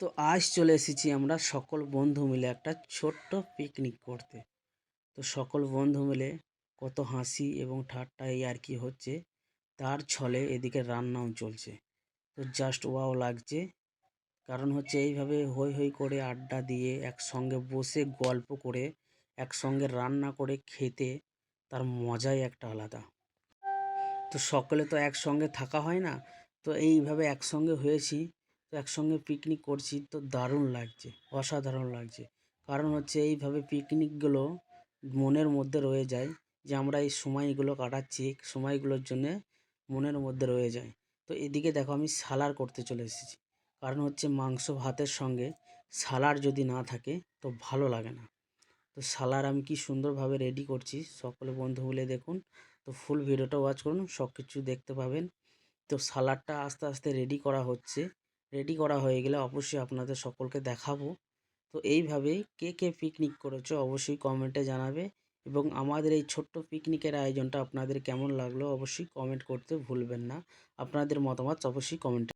তো আজ চলে এসেছি আমরা সকল বন্ধু মিলে একটা ছোট্ট পিকনিক করতে। তো সকল বন্ধু মিলে কত হাসি এবং ঠাট্টা এই আর কি হচ্ছে, তার ছলে এদিকে রান্নাও চলছে। তো জাস্ট ওয়াও লাগছে। কারণ হচ্ছে এইভাবে হই হই করে আড্ডা দিয়ে একসঙ্গে বসে গল্প করে একসঙ্গে রান্না করে খেতে তার মজাই একটা আলাদা। তো সকলে তো একসঙ্গে থাকা হয় না, তো এইভাবে একসঙ্গে হয়েছি, তো একসঙ্গে পিকনিক করছি, তো দারুণ লাগছে, অসাধারণ লাগছে। কারণ হচ্ছে এইভাবে পিকনিকগুলো মনের মধ্যে রয়ে যায়, যে আমরা এই সময়গুলো কাটাচ্ছি, সময়গুলোর জন্যে মনের মধ্যে রয়ে যায়। তো এদিকে দেখো আমি সালাড করতে চলে এসেছি। কারণ হচ্ছে মাংস ভাতের সঙ্গে সালাড যদি না থাকে তো ভালো লাগে না। তো সালাড আমি কি সুন্দরভাবে রেডি করছি, সকলে বন্ধু মিলে দেখুন। তো ফুল ভিডিওটা ওয়াচ করুন, সব কিছু দেখতে পাবেন। তো সালাডটা আস্তে আস্তে রেডি করা হচ্ছে। রেডি করা হয়ে গেলে অবশ্যই আপনাদের সকলকে দেখাবো। তো এইভাবেই কে কে পিকনিক করেছো অবশ্যই কমেন্টে জানাবে, এবং আমাদের এই ছোট্ট পিকনিকের আয়োজনটা আপনাদের কেমন লাগলো অবশ্যই কমেন্ট করতে ভুলবেন না। আপনাদের মতামত অবশ্যই কমেন্টে